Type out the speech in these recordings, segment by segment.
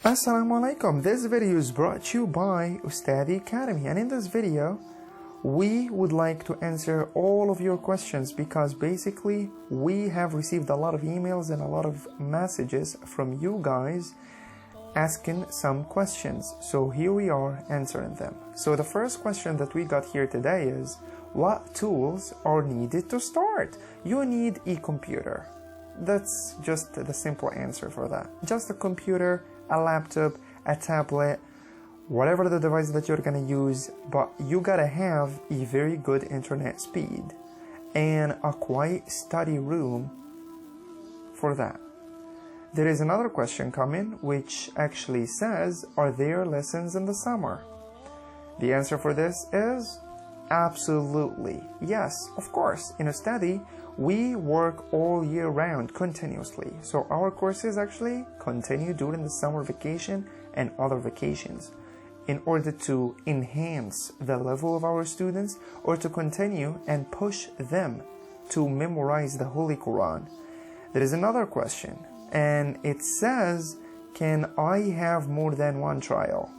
Assalamu alaikum. This video is brought to you by Ustadhy Academy, and in this video we would like to answer all of your questions because basically we have received a lot of emails and a lot of messages from you guys asking some questions. So here we are answering them. So the first question that we got here today is, what tools are needed to start? You need a computer. That's just the simple answer for that. Just a computer, a laptop, a tablet, whatever the device that you're gonna use, but you gotta have a very good internet speed and a quiet study room for that. There is another question coming which actually says, are there lessons in the summer? The answer for this is absolutely yes, of course. In Ustadhy, we work all year round continuously, so our courses actually continue during the summer vacation and other vacations in order to enhance the level of our students or to continue and push them to memorize the Holy Quran. There is another question, and it says, can I have more than one trial?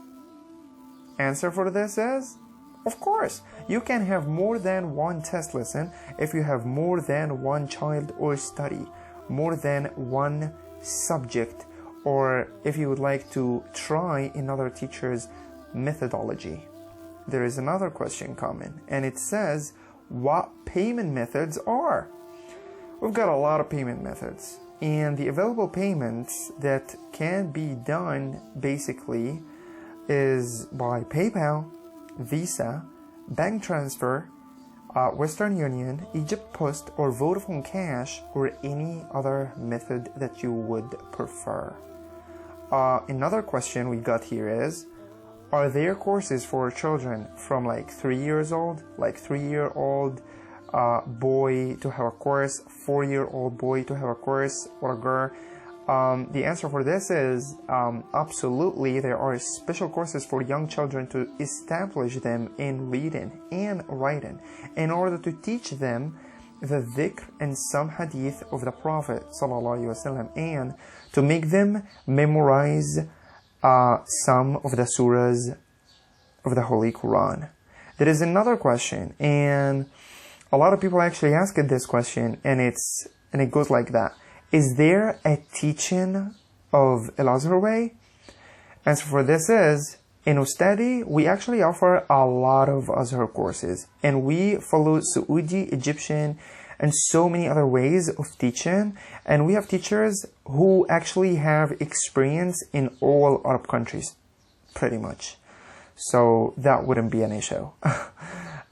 Answer for this is, of course, you can have more than one test lesson if you have more than one child or study, more than one subject, or if you would like to try another teacher's methodology. There is another question coming, and it says, what payment methods are? We've got a lot of payment methods, and the available payments that can be done basically is by PayPal, Visa, bank transfer, Western Union, Egypt Post, or Vodafone Cash, or any other method that you would prefer. Another question we got here is, are there courses for children from like 3 years old, like 3-year-old boy to have a course, 4-year-old boy to have a course, or a girl? The answer for this is absolutely. There are special courses for young children to establish them in reading and writing in order to teach them the dhikr and some hadith of the Prophet ﷺ, and to make them memorize some of the surahs of the Holy Quran. There is another question, and a lot of people actually asked this question, and it goes like that. Is there a teaching of Al-Azhar way? Answer for this is, in Ustadhy, we actually offer a lot of Azhar courses, and we follow Saudi, Egyptian, and so many other ways of teaching, and we have teachers who actually have experience in all Arab countries, pretty much. So that wouldn't be an issue.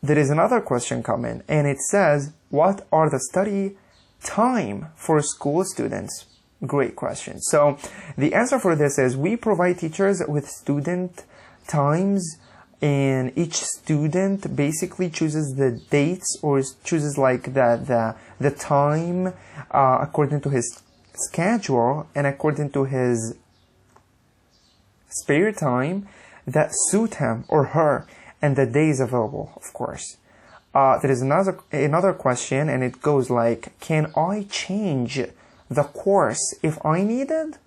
There is another question coming, and it says, what are the study time for school students? Great question. So the answer for this is, we provide teachers with student times, and each student basically chooses the dates or chooses like the time according to his schedule and according to his spare time that suit him or her and the days available, of course. There is another question, and it goes like, can I change the course if I needed?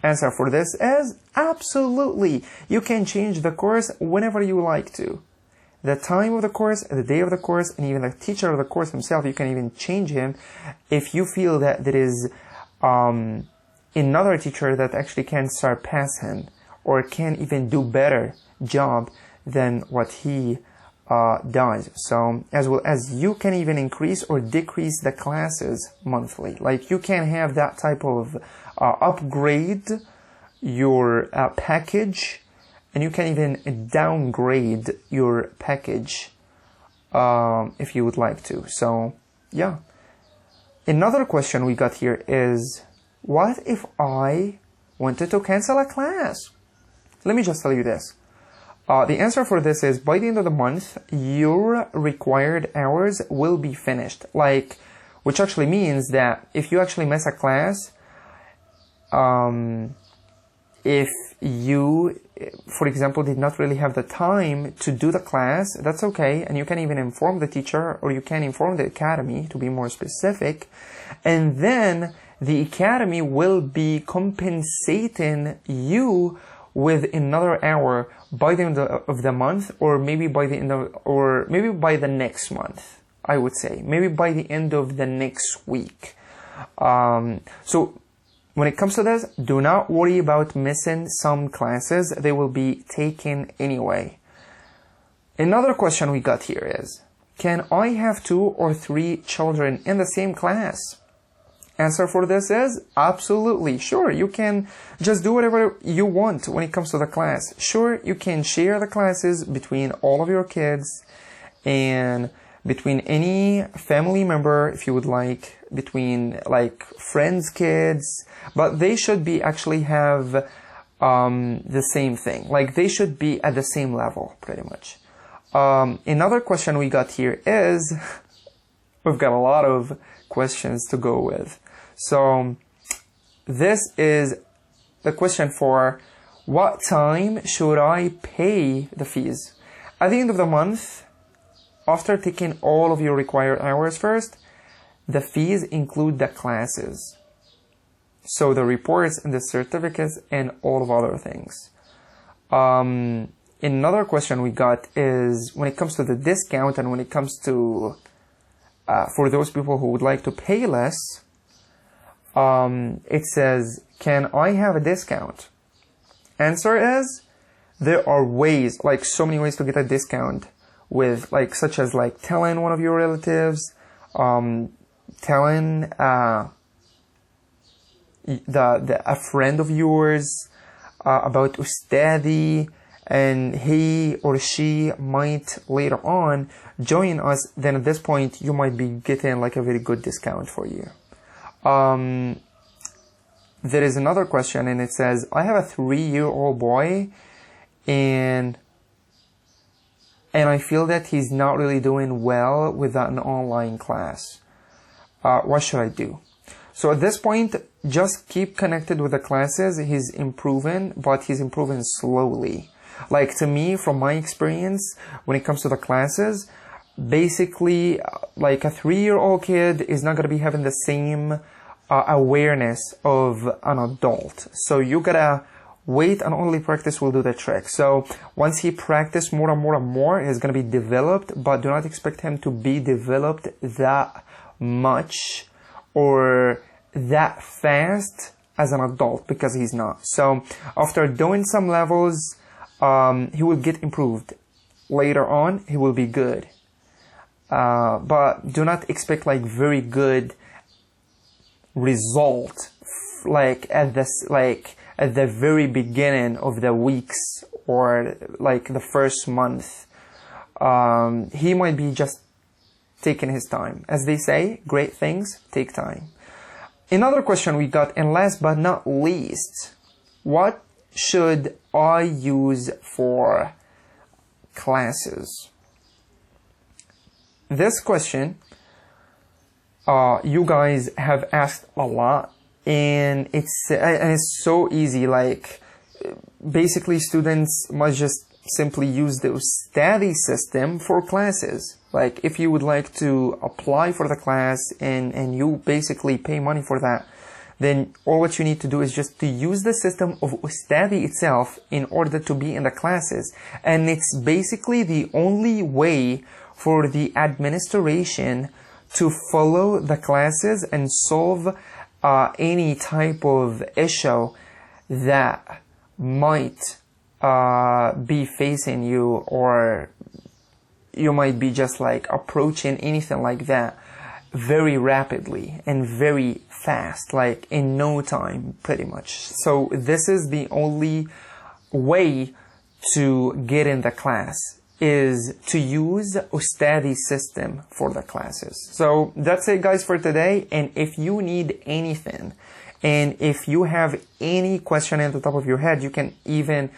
Answer for this is, absolutely. You can change the course whenever you like to. The time of the course, the day of the course, and even the teacher of the course himself, you can even change him if you feel that there is another teacher that actually can surpass him or can even do better job than what he does. So as well as you can even increase or decrease the classes monthly. Like you can have that type of upgrade your package, and you can even downgrade your package if you would like to. So yeah. Another question we got here is, what if I wanted to cancel a class? Let me just tell you this. The answer for this is, by the end of the month, your required hours will be finished. Which actually means that if you actually miss a class, if you, for example, did not really have the time to do the class, that's okay. And you can even inform the teacher, or you can inform the academy, to be more specific. And then the academy will be compensating you with another hour by the end of the month, or maybe by the end of, or maybe by the next month, I would say, maybe by the end of the next week. So when it comes to this, do not worry about missing some classes. They will be taken anyway. Another question we got here is, can I have 2 or 3 children in the same class? Answer for this is absolutely. Sure, you can just do whatever you want when it comes to the class. Sure, you can share the classes between all of your kids and between any family member if you would like, between like friends' kids, but they should be actually have the same thing. Like they should be at the same level pretty much. Another question we got here is, we've got a lot of questions to go with. So this is the question for, what time should I pay the fees? At the end of the month, after taking all of your required hours first, the fees include the classes. So the reports and the certificates and all of other things. Another question we got is, when it comes to the discount and when it comes to, for those people who would like to pay less, it says, can I have a discount? Answer is, there are ways, like so many ways to get a discount with, like, such as like telling one of your relatives, telling a friend of yours about Ustadhy, and he or she might later on join us. Then at this point you might be getting like a very good discount for you. There is another question, and it says, I have a 3-year-old boy and I feel that he's not really doing well with an online class. What should I do? So at this point, just keep connected with the classes. He's improving, but he's improving slowly. Like, to me, from my experience, when it comes to the classes, basically, like a 3-year-old kid is not going to be having the same awareness of an adult. So you gotta wait, and only practice will do the trick. So once he practices more and more and more, he's going to be developed, but do not expect him to be developed that much or that fast as an adult, because he's not. So after doing some levels, he will get improved. Later on, he will be good. But do not expect like very good result, like at the very beginning of the weeks or like the first month. He might be just taking his time. As they say, great things take time. Another question we got, and last but not least, what should I use for classes? This question, you guys have asked a lot, and it's so easy. Like, basically, students must just simply use the Ustadhy system for classes. Like, if you would like to apply for the class and you basically pay money for that, then all what you need to do is just to use the system of Ustadhy itself in order to be in the classes. And it's basically the only way for the administration to follow the classes and solve any type of issue that might be facing you, or you might be just like approaching anything like that very rapidly and very fast, like in no time pretty much. So this is the only way to get in the class, is to use Ustadhy system for the classes. So that's it, guys, for today. And if you need anything, and if you have any question at the top of your head, you can even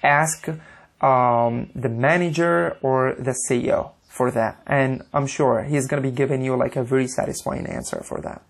ask the manager or the CEO for that. And I'm sure he's going to be giving you like a very satisfying answer for that.